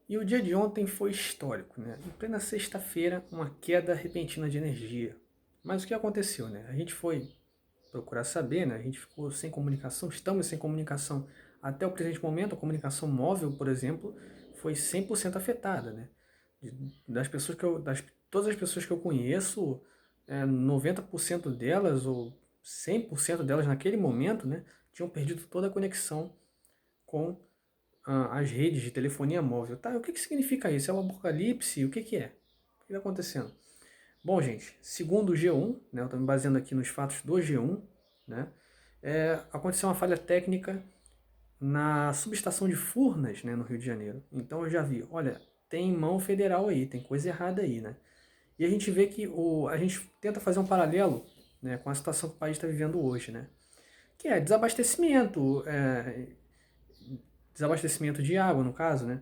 E o dia de ontem foi histórico, né? Em plena sexta-feira, uma queda repentina de energia. Mas o que aconteceu, né? A gente foi procurar saber, né? A gente ficou sem comunicação, estamos sem comunicação até o presente momento. A comunicação móvel, por exemplo, foi 100% afetada, né? Das pessoas todas as pessoas que eu conheço, 90% delas ou 100% delas naquele momento, né, tinham perdido toda a conexão com as redes de telefonia móvel. Tá, o que significa isso? É um apocalipse? O que é? O que está acontecendo? Bom, gente, segundo o G1, né, eu estou me baseando aqui nos fatos do G1, né, aconteceu uma falha técnica na subestação de Furnas, né, no Rio de Janeiro. Então eu já vi, olha, tem mão federal aí, tem coisa errada aí, né? E a gente vê que a gente tenta fazer um paralelo, né, com a situação que o país está vivendo hoje, né? Que é desabastecimento, desabastecimento de água, no caso, né?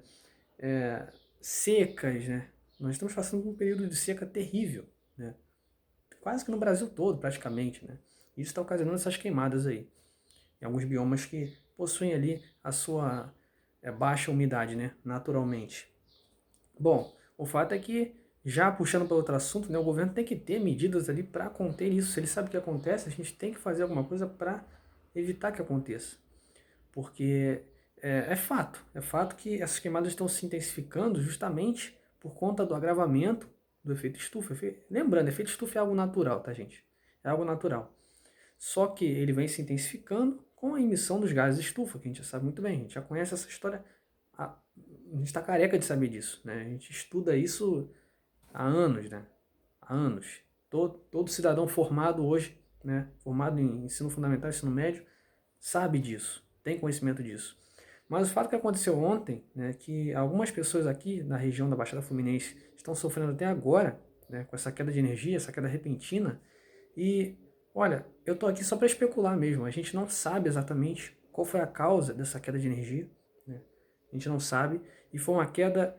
Secas, né? Nós estamos passando por um período de seca terrível, né? Quase que no Brasil todo, praticamente, né? Isso está ocasionando essas queimadas aí. Em alguns biomas que possuem ali a sua baixa umidade, né? Naturalmente. Bom, o fato é que, já puxando para outro assunto, né, o governo tem que ter medidas ali para conter isso. Se ele sabe o que acontece, a gente tem que fazer alguma coisa para evitar que aconteça. Porque é fato que essas queimadas estão se intensificando justamente por conta do agravamento do efeito estufa. Lembrando, efeito estufa é algo natural, tá, gente? É algo natural. Só que ele vem se intensificando com a emissão dos gases de estufa, que a gente já sabe muito bem. A gente já conhece essa história, a gente está careca de saber disso, né? A gente estuda isso há anos, né? Há anos. Todo cidadão formado hoje, né? Formado em ensino fundamental, ensino médio, sabe disso, tem conhecimento disso. Mas o fato que aconteceu ontem, né, que algumas pessoas aqui na região da Baixada Fluminense estão sofrendo até agora, né, com essa queda de energia, essa queda repentina. E olha, eu tô aqui só para especular mesmo. A gente não sabe exatamente qual foi a causa dessa queda de energia, né? A gente não sabe. E foi uma queda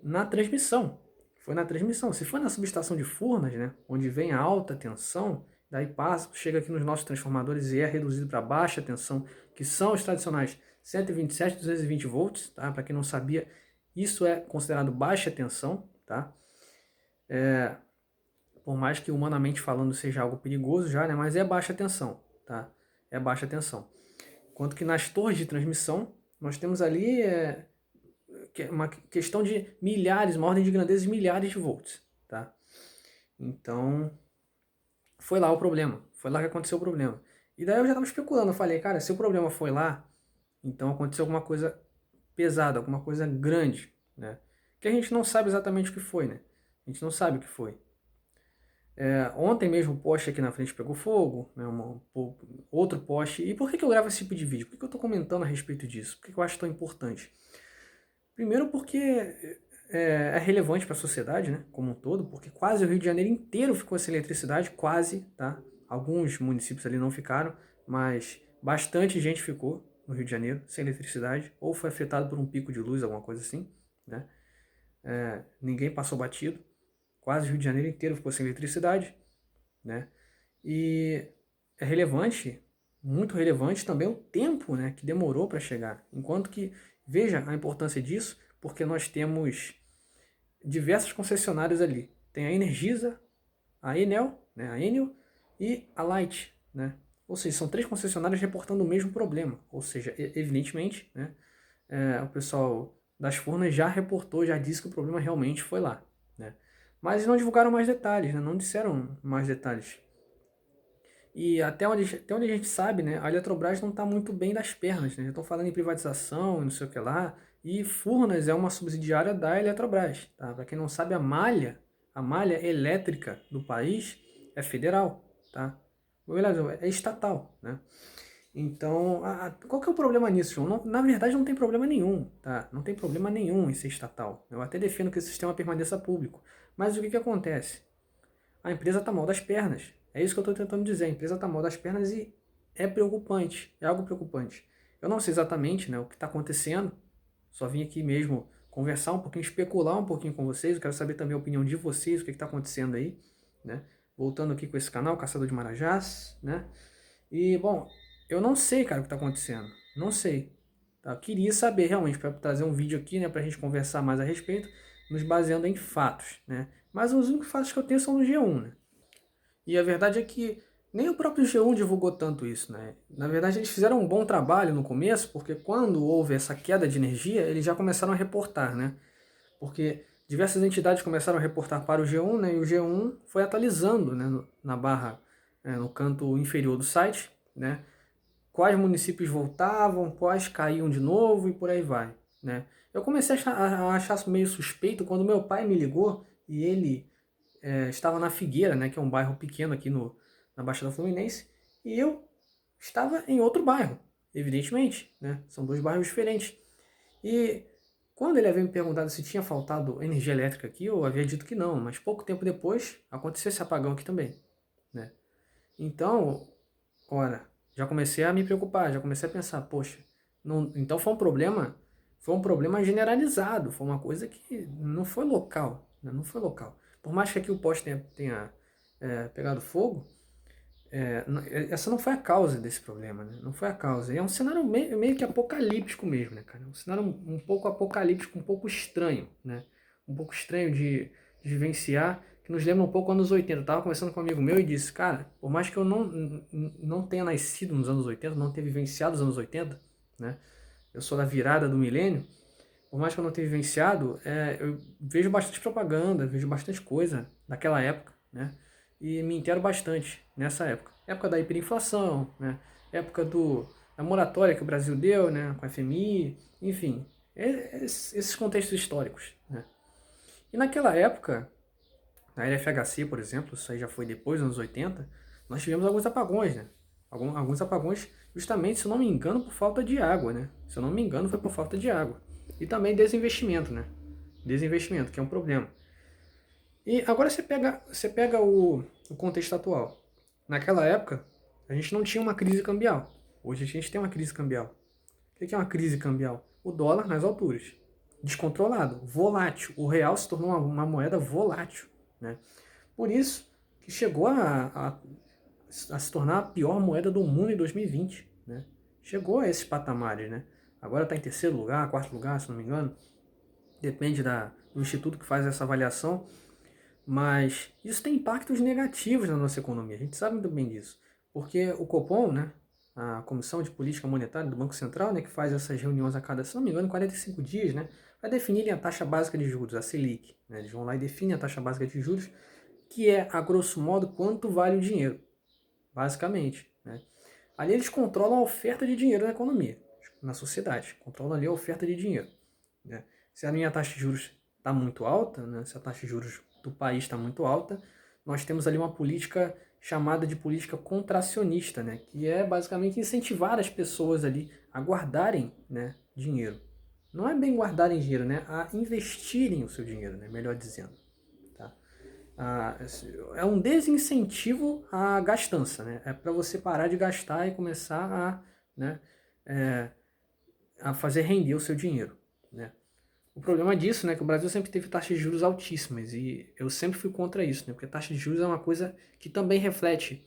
na transmissão. Foi na transmissão. Se for na subestação de Furnas, né, onde vem a alta tensão, daí passa, chega aqui nos nossos transformadores e é reduzido para baixa tensão, que são os tradicionais 127, 220 volts, tá? Para quem não sabia, isso é considerado baixa tensão, tá? Por mais que humanamente falando seja algo perigoso já, né, mas é baixa tensão, tá? É baixa tensão. Enquanto que nas torres de transmissão, nós temos ali uma questão de milhares, uma ordem de grandeza de milhares de volts, tá? Então, foi lá o problema. Foi lá que aconteceu o problema. E daí eu já estava especulando, eu falei, cara, se o problema foi lá, então aconteceu alguma coisa pesada, alguma coisa grande, né? Que a gente não sabe exatamente o que foi, né? A gente não sabe o que foi. Ontem mesmo o poste aqui na frente pegou fogo, né, outro poste. E por que eu gravo esse tipo de vídeo? Por que eu estou comentando a respeito disso? Por que eu acho tão importante? Primeiro porque é relevante para a sociedade, né, como um todo, porque quase o Rio de Janeiro inteiro ficou sem eletricidade, quase, tá? Alguns municípios ali não ficaram, mas bastante gente ficou no Rio de Janeiro sem eletricidade, ou foi afetado por um pico de luz, alguma coisa assim, né? Ninguém passou batido, quase o Rio de Janeiro inteiro ficou sem eletricidade, né? E é relevante, muito relevante também o tempo, né, que demorou para chegar. Enquanto que, veja a importância disso, porque nós temos diversas concessionárias ali. Tem a Energisa, a Enel, né, a Enel e a Light, né? Ou seja, são três concessionárias reportando o mesmo problema. Ou seja, evidentemente, né, o pessoal das Furnas já reportou, já disse que o problema realmente foi lá, né? Mas não divulgaram mais detalhes, né? Não disseram mais detalhes. E até onde a gente sabe, né, a Eletrobras não está muito bem das pernas, né? Já estão falando em privatização e não sei o que lá. E Furnas é uma subsidiária da Eletrobras, tá? Para quem não sabe, a malha elétrica do país é federal, tá? Ou melhor, é estatal, né? Então, qual que é o problema nisso, João? Na verdade, não tem problema nenhum, tá? Não tem problema nenhum em ser estatal. Eu até defendo que o sistema permaneça público. Mas o que acontece? A empresa está mal das pernas. É isso que eu estou tentando dizer. A empresa está mal das pernas e é preocupante. É algo preocupante. Eu não sei exatamente, né, o que está acontecendo. Só vim aqui mesmo conversar um pouquinho, especular um pouquinho com vocês. Eu quero saber também a opinião de vocês, o que está acontecendo aí, né? Voltando aqui com esse canal, Caçador de Marajás, né? E, bom, eu não sei, cara, o que está acontecendo. Não sei, Tá? Eu queria saber realmente, para trazer um vídeo aqui, né, para a gente conversar mais a respeito, nos baseando em fatos, né? Mas os únicos fatos que eu tenho são no G1, né? E a verdade é que nem o próprio G1 divulgou tanto isso, né? Na verdade, eles fizeram um bom trabalho no começo, porque quando houve essa queda de energia, eles já começaram a reportar, né? Porque diversas entidades começaram a reportar para o G1, né? E o G1 foi atualizando, né, na barra, no canto inferior do site, né? Quais municípios voltavam, quais caíam de novo e por aí vai, né? Eu comecei a achar meio suspeito quando meu pai me ligou e ele estava na Figueira, né, que é um bairro pequeno aqui na Baixada Fluminense, e eu estava em outro bairro, evidentemente, né? São dois bairros diferentes. E quando ele havia me perguntado se tinha faltado energia elétrica aqui, eu havia dito que não, mas pouco tempo depois aconteceu esse apagão aqui também, né? Então, ora, já comecei a me preocupar, já comecei a pensar, poxa, não, então foi um problema generalizado, foi uma coisa que não foi local, né? Não foi local. Por mais que aqui o poste tenha pegado fogo, essa não foi a causa desse problema, né? Não foi a causa. E é um cenário meio que apocalíptico mesmo, né, cara? Um cenário um pouco apocalíptico, um pouco estranho, né? Um pouco estranho de vivenciar, que nos lembra um pouco anos 80. Eu tava conversando com um amigo meu e disse, cara, por mais que eu não tenha nascido nos anos 80, não tenha vivenciado os anos 80, né? Eu sou da virada do milênio, por mais que eu não tenha vivenciado, eu vejo bastante propaganda, vejo bastante coisa daquela época, né? E me intero bastante nessa época. Época da hiperinflação, né? Época da moratória que o Brasil deu, né? Com a FMI, enfim, esses contextos históricos, né? E naquela época, na LFHC, por exemplo, isso aí já foi depois dos anos 80, nós tivemos alguns apagões, né? Alguns apagões, justamente, se eu não me engano, por falta de água, né? Se eu não me engano, foi por falta de água. E também desinvestimento, né? Desinvestimento, que é um problema. E agora você pega o contexto atual. Naquela época, a gente não tinha uma crise cambial. Hoje a gente tem uma crise cambial. O que é uma crise cambial? O dólar nas alturas. Descontrolado, volátil. O real se tornou uma moeda volátil, né? Por isso que chegou a se tornar a pior moeda do mundo em 2020, né? Chegou a esses patamares, né? Agora está em terceiro lugar, quarto lugar, se não me engano. Depende do instituto que faz essa avaliação. Mas isso tem impactos negativos na nossa economia. A gente sabe muito bem disso. Porque o Copom, né, a Comissão de Política Monetária do Banco Central, né, que faz essas reuniões a cada, se não me engano, 45 dias, né, para definirem a taxa básica de juros, a Selic. Né, eles vão lá e definem a taxa básica de juros, que é, a grosso modo, quanto vale o dinheiro, basicamente. Né. Ali eles controlam a oferta de dinheiro na economia, na sociedade. Controlam ali a oferta de dinheiro. Né. Se a minha taxa de juros está muito alta, né, se a taxa de juros do país está muito alta, nós temos ali uma política chamada de política contracionista, né, que é basicamente incentivar as pessoas ali a guardarem, né, dinheiro. Não é bem guardarem dinheiro, né, a investirem o seu dinheiro, né, melhor dizendo. Tá? É um desincentivo à gastança, né, é para você parar de gastar e começar né, é, a fazer render o seu dinheiro. Né? O problema disso, né, é que o Brasil sempre teve taxas de juros altíssimas e eu sempre fui contra isso, né, porque taxa de juros é uma coisa que também reflete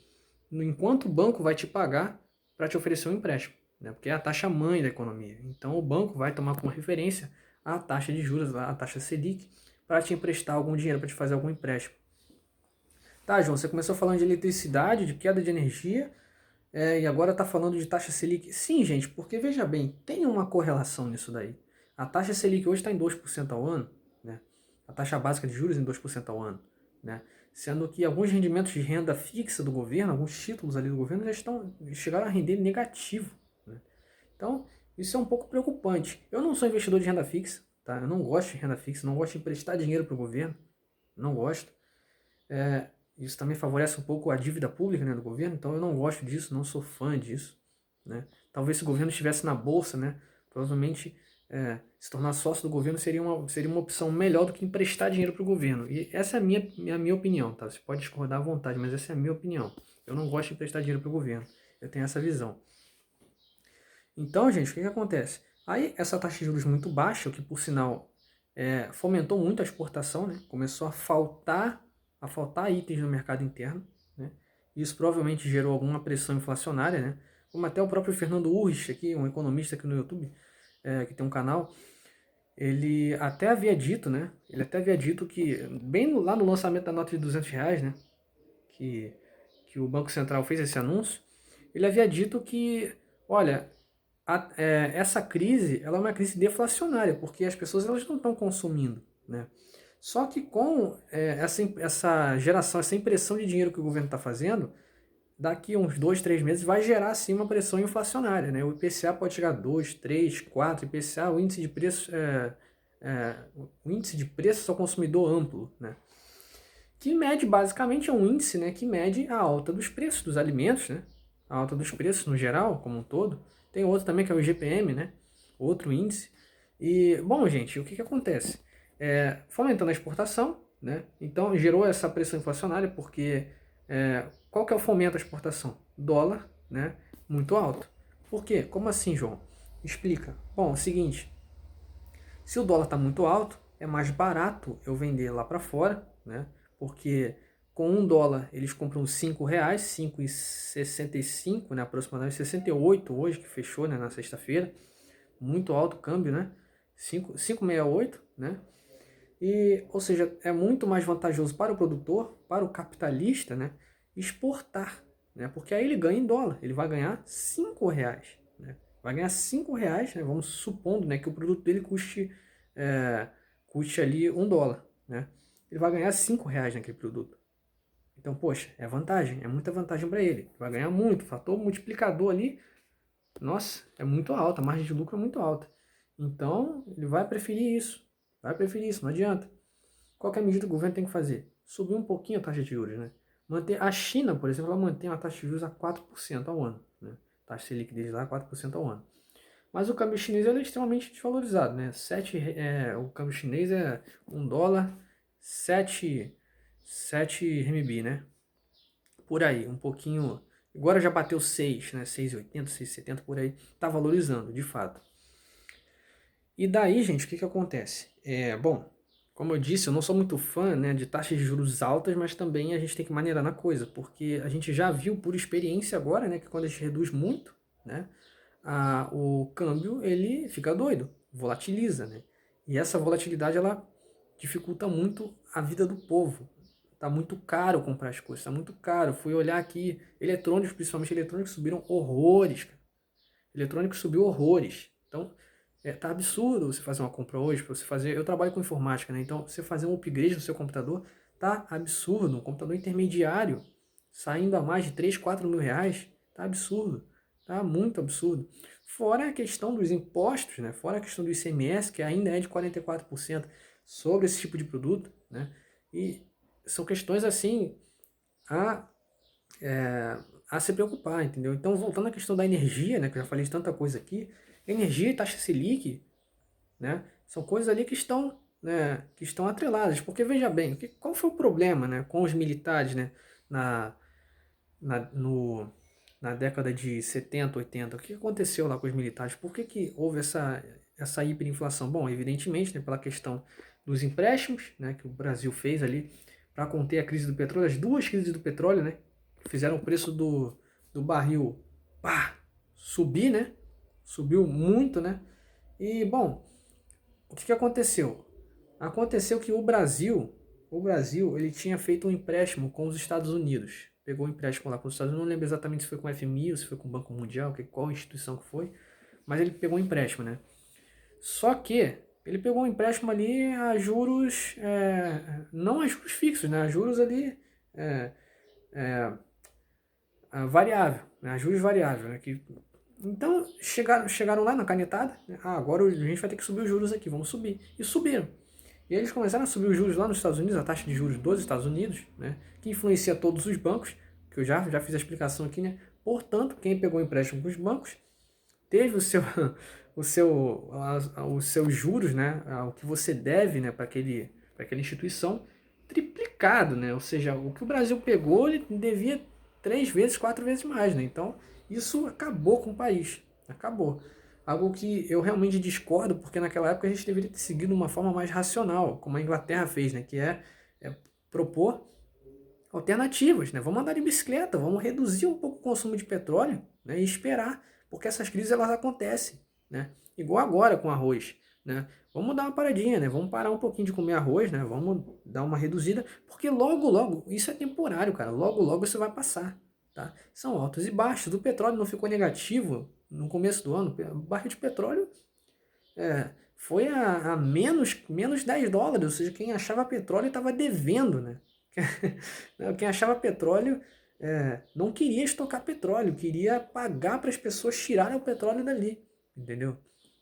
no enquanto o banco vai te pagar para te oferecer um empréstimo, né, porque é a taxa mãe da economia. Então o banco vai tomar como referência a taxa de juros, a taxa Selic, para te emprestar algum dinheiro, para te fazer algum empréstimo. Tá, João, você começou falando de eletricidade, de queda de energia, e agora está falando de taxa Selic. Sim, gente, porque veja bem, tem uma correlação nisso daí. A taxa Selic hoje está em 2% ao ano, né? A taxa básica de juros em 2% ao ano, né? Sendo que alguns rendimentos de renda fixa do governo, alguns títulos ali do governo chegaram a render negativo, né? Então, isso é um pouco preocupante. Eu não sou investidor de renda fixa, tá? Eu não gosto de renda fixa, não gosto de emprestar dinheiro para o governo, não gosto. Isso também favorece um pouco a dívida pública, né, do governo, então eu não gosto disso, não sou fã disso. Né? Talvez se o governo estivesse na bolsa, né, provavelmente se tornar sócio do governo seria uma opção melhor do que emprestar dinheiro para o governo. E essa é a minha opinião, tá? Você pode discordar à vontade, mas essa é a minha opinião. Eu não gosto de emprestar dinheiro para o governo. Eu tenho essa visão. Então, gente, o que acontece? Aí essa taxa de juros muito baixa, o que por sinal fomentou muito a exportação, né? Começou a faltar itens no mercado interno, né? Isso provavelmente gerou alguma pressão inflacionária, né? Como até o próprio Fernando Urrich, aqui, um economista aqui no YouTube, que tem um canal, ele até havia dito, né? Ele até havia dito que, lá no lançamento da nota de R$ 200, né? Que o Banco Central fez esse anúncio, ele havia dito que, olha, essa crise, ela é uma crise deflacionária, porque as pessoas elas não estão consumindo, né? Só que com essa geração, essa impressão de dinheiro que o governo está fazendo, daqui a uns 2, 3 meses vai gerar sim uma pressão inflacionária, né? O IPCA pode chegar a 2, 3, 4, IPCA, o índice de preço o índice de preço ao consumidor amplo, né? Que mede basicamente, é um índice, né, que mede a alta dos preços dos alimentos, né? A alta dos preços no geral, como um todo. Tem outro também que é o IGPM, né? Outro índice. E, bom, gente, o que acontece? Fomentando a exportação, né? Então gerou essa pressão inflacionária porque qual que é o fomento à exportação? Dólar, né? Muito alto. Por quê? Como assim, João? Explica. Bom, é o seguinte, se o dólar está muito alto, é mais barato eu vender lá para fora, né? Porque com US$ 1 eles compram R$ 5, 5,65, né? Aproximadamente 68 hoje, que fechou, né? Na sexta-feira. Muito alto o câmbio, né? 5,68, né? E, ou seja, é muito mais vantajoso para o produtor, para o capitalista, né? Exportar, né? Porque aí ele ganha em dólar, ele vai ganhar R$ 5, né? Vai ganhar R$ 5, né? Vamos supondo, né, que o produto dele custe ali US$ 1, né? Ele vai ganhar R$ 5 naquele produto. Então, poxa, é vantagem, é muita vantagem para ele. Vai ganhar muito, o fator multiplicador ali, nossa, é muito alta, a margem de lucro é muito alta. Então, ele vai preferir isso. Vai preferir isso, não adianta. Qual que é a medida que o governo tem que fazer? Subir um pouquinho a taxa de juros, né? Manter, a China, por exemplo, ela mantém uma taxa de juros a 4% ao ano, né? Taxa Selic deles lá é 4% ao ano. Mas o câmbio chinês ele é extremamente desvalorizado, né? O câmbio chinês é US$ 1, 7 RMB, né? Por aí, um pouquinho. Agora já bateu 6, né? 6,80, 6,70 por aí. Tá valorizando, de fato. E daí, gente, o que acontece? Bom, como eu disse, eu não sou muito fã, né, de taxas de juros altas, mas também a gente tem que maneirar na coisa, porque a gente já viu por experiência agora, né, que quando a gente reduz muito, né, o câmbio ele fica doido, volatiliza, né? E essa volatilidade ela dificulta muito a vida do povo. Tá muito caro comprar as coisas, tá muito caro. Fui olhar aqui, eletrônicos, principalmente eletrônicos, subiram horrores, cara. Eletrônicos subiu horrores. Então, tá absurdo você fazer uma compra hoje, para você fazer. Eu trabalho com informática, né? Então, você fazer um upgrade no seu computador tá absurdo. Um computador intermediário saindo a mais de 3, 4 mil reais, tá absurdo. Tá muito absurdo. Fora a questão dos impostos, né? Fora a questão do ICMS, que ainda é de 44% sobre esse tipo de produto, né? E são questões assim a, a se preocupar, entendeu? Então, voltando à questão da energia, né? Que eu já falei de tanta coisa aqui, energia e taxa Selic, né? São coisas ali que estão, né, que estão atreladas. Porque veja bem, qual foi o problema, né, com os militares, né, na, na, no, na década de 70, 80? O que aconteceu lá com os militares? Por que houve essa hiperinflação? Bom, evidentemente, né, pela questão dos empréstimos, né, que o Brasil fez ali para conter a crise do petróleo, as duas crises do petróleo, né, que fizeram o preço do barril subir, né? Subiu muito, né? E, bom, o que aconteceu? Aconteceu que o Brasil, ele tinha feito um empréstimo com os Estados Unidos. Pegou um empréstimo lá com os Estados Unidos, não lembro exatamente se foi com o FMI ou se foi com o Banco Mundial, qual instituição que foi, mas ele pegou um empréstimo, né? Só que ele pegou um empréstimo ali a juros, não a juros fixos, né? A juros ali variável, né? A juros variável, né? Então chegaram lá na canetada, né? Agora a gente vai ter que subir os juros aqui, vamos subir. E subiram. E aí eles começaram a subir os juros lá nos Estados Unidos, a taxa de juros dos Estados Unidos, né, que influencia todos os bancos, que eu já fiz a explicação aqui, né? Portanto, quem pegou empréstimo com os bancos teve os seus juros, né, o que você deve, né, para aquela instituição triplicado, né? Ou seja, o que o Brasil pegou, ele devia 3 vezes, 4 vezes mais, né? Então, isso acabou com o país, acabou. Algo que eu realmente discordo, porque naquela época a gente deveria ter seguido uma forma mais racional, como a Inglaterra fez, né? Que é propor alternativas, né? Vamos andar de bicicleta, vamos reduzir um pouco o consumo de petróleo, né? E esperar, porque essas crises elas acontecem, né? Igual agora com arroz, né? Vamos dar uma paradinha, né? Vamos parar um pouquinho de comer arroz, né? Vamos dar uma reduzida, porque logo, logo, isso é temporário, cara. Logo, logo isso vai passar, tá? São altos e baixos. O petróleo não ficou negativo no começo do ano. O barril de petróleo foi a menos $10, ou seja, quem achava petróleo estava devendo, né? Quem achava petróleo não queria estocar petróleo, queria pagar para as pessoas tirarem o petróleo dali, entendeu?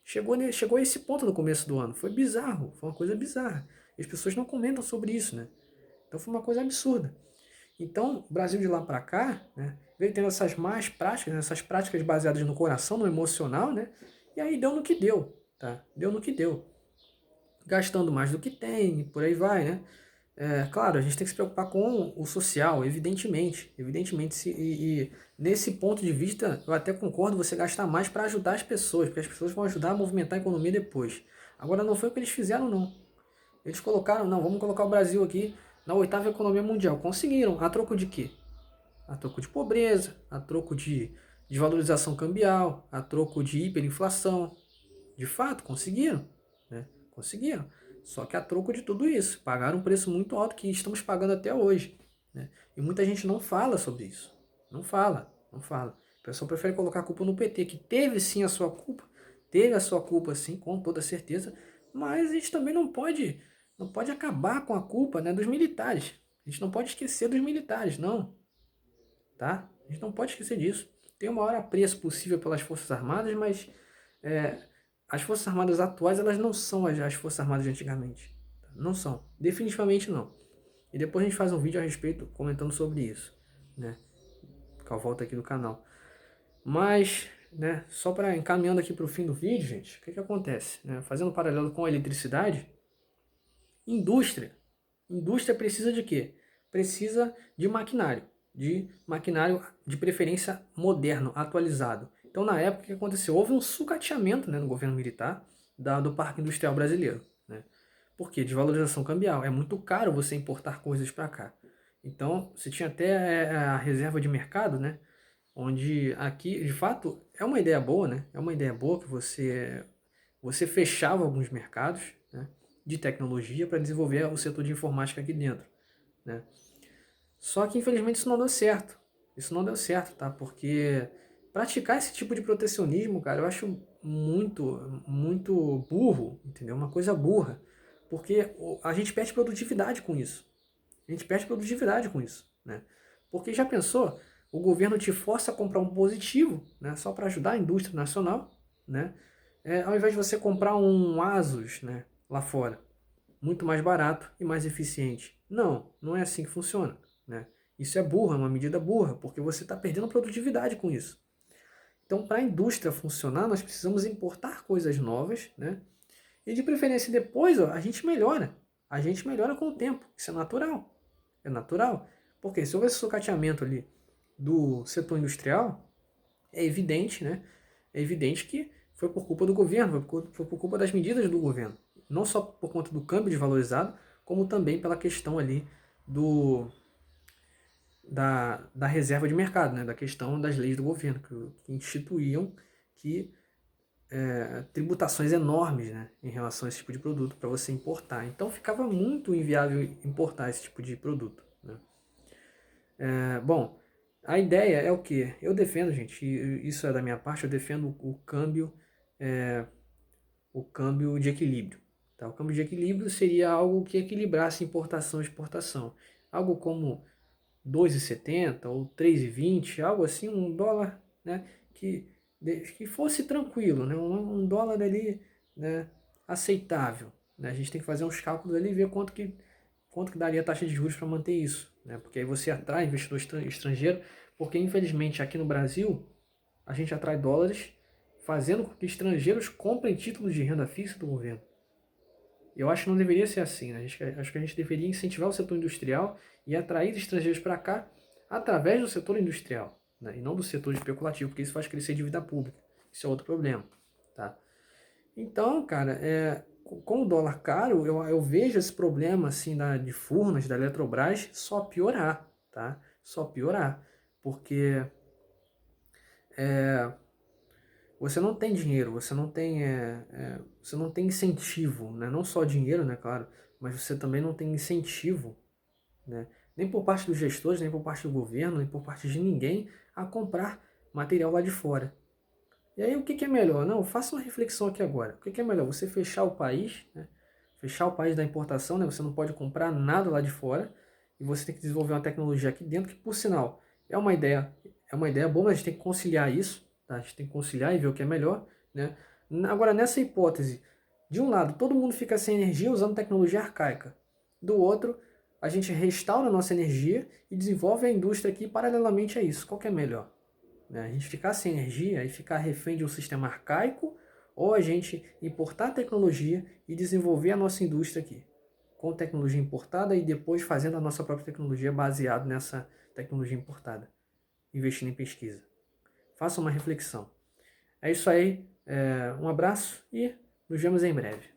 Chegou a esse ponto no começo do ano, foi bizarro, foi uma coisa bizarra. E as pessoas não comentam sobre isso, né? Então foi uma coisa absurda. Então, o Brasil de lá para cá, né, veio tendo essas más práticas, né, essas práticas baseadas no coração, no emocional, né? E aí deu no que deu, tá? Deu no que deu. Gastando mais do que tem, por aí vai, né? Claro, a gente tem que se preocupar com o social, evidentemente. Evidentemente, e nesse ponto de vista, eu até concordo você gastar mais para ajudar as pessoas, porque as pessoas vão ajudar a movimentar a economia depois. Agora, não foi o que eles fizeram, não. Eles colocaram, não, vamos colocar o Brasil aqui na oitava economia mundial. Conseguiram. A troco de quê? A troco de pobreza, a troco de desvalorização cambial, a troco de hiperinflação. De fato, conseguiram, né? Conseguiram. Só que a troco de tudo isso, pagaram um preço muito alto que estamos pagando até hoje, né? E muita gente não fala sobre isso. Não fala, não fala. O pessoal prefere colocar a culpa no PT, que teve sim a sua culpa, teve a sua culpa sim, com toda certeza, mas a gente também não pode acabar com a culpa, né, dos militares. A gente não pode esquecer dos militares, não, tá? A gente não pode esquecer disso. Tem o maior apreço possível pelas Forças Armadas, mas é, as Forças Armadas atuais, elas não são as Forças Armadas de antigamente. Não são. Definitivamente não. E depois a gente faz um vídeo a respeito comentando sobre isso, né? Com a volta aqui do canal. Mas, né, só para encaminhando aqui para o fim do vídeo, gente, o que acontece? Né? Fazendo um paralelo com a eletricidade, indústria. Indústria precisa de quê? Precisa de maquinário de preferência moderno, atualizado. Então, na época, o que aconteceu? Houve um sucateamento, né, no governo militar do parque industrial brasileiro. Né? Por quê? Desvalorização cambial. É muito caro você importar coisas para cá. Então, você tinha até a reserva de mercado, né? Onde aqui, de fato, é uma ideia boa, né? É uma ideia boa que você fechava alguns mercados, né, de tecnologia para desenvolver o setor de informática aqui dentro, né? Só que infelizmente isso não deu certo. Isso não deu certo, tá? Porque praticar esse tipo de protecionismo, cara, eu acho muito, muito burro, entendeu? Uma coisa burra. Porque a gente perde produtividade com isso. A gente perde produtividade com isso, né? Porque já pensou, o governo te força a comprar um positivo, né, só para ajudar a indústria nacional, né? Ao invés de você comprar um Asus, né, lá fora, muito mais barato e mais eficiente. Não, não é assim que funciona, né? Isso é burro, é uma medida burra, porque você está perdendo produtividade com isso. Então, para a indústria funcionar, nós precisamos importar coisas novas, né? E de preferência depois, ó, a gente melhora. A gente melhora com o tempo. Isso é natural. É natural. Porque se houver esse sucateamento ali do setor industrial, é evidente, né? É evidente que foi por culpa do governo, foi por culpa das medidas do governo. Não só por conta do câmbio desvalorizado, como também pela questão ali da reserva de mercado, né? Da questão das leis do governo, que instituíam que tributações enormes, né, em relação a esse tipo de produto para você importar. Então ficava muito inviável importar esse tipo de produto. Né? Bom, a ideia é o que? Eu defendo, gente, e isso é da minha parte, eu defendo o câmbio de equilíbrio. Tá? O câmbio de equilíbrio seria algo que equilibrasse importação e exportação. Algo como 2,70 ou 3,20, algo assim, um dólar, né, que fosse tranquilo, né, um dólar ali, né, aceitável. Né? A gente tem que fazer uns cálculos ali e ver quanto que daria a taxa de juros para manter isso. Né? Porque aí você atrai investidor estrangeiro, porque infelizmente aqui no Brasil a gente atrai dólares fazendo com que estrangeiros comprem títulos de renda fixa do governo. Eu acho que não deveria ser assim, né? Acho que a gente deveria incentivar o setor industrial e atrair estrangeiros para cá através do setor industrial, né? E não do setor especulativo, porque isso faz crescer dívida pública. Isso é outro problema, tá? Então, cara, com o dólar caro, eu vejo esse problema assim de Furnas, da Eletrobras, só piorar, tá? Só piorar, porque você não tem dinheiro, você não tem incentivo, né? Não só dinheiro, né, claro, mas você também não tem incentivo, né? Nem por parte dos gestores, nem por parte do governo, nem por parte de ninguém a comprar material lá de fora. E aí o que é melhor? Não, faça uma reflexão aqui agora. O que é melhor? Você fechar o país, né? Fechar o país da importação, né? Você não pode comprar nada lá de fora e você tem que desenvolver uma tecnologia aqui dentro que, por sinal, é uma ideia boa, mas a gente tem que conciliar isso, tá? A gente tem que conciliar e ver o que é melhor, né? Agora, nessa hipótese, de um lado, todo mundo fica sem energia usando tecnologia arcaica. Do outro, a gente restaura a nossa energia e desenvolve a indústria aqui paralelamente a isso. Qual que é melhor? Né? A gente ficar sem energia e ficar refém de um sistema arcaico, ou a gente importar tecnologia e desenvolver a nossa indústria aqui, com tecnologia importada e depois fazendo a nossa própria tecnologia baseado nessa tecnologia importada, investindo em pesquisa. Faça uma reflexão. É isso aí, um abraço e nos vemos em breve.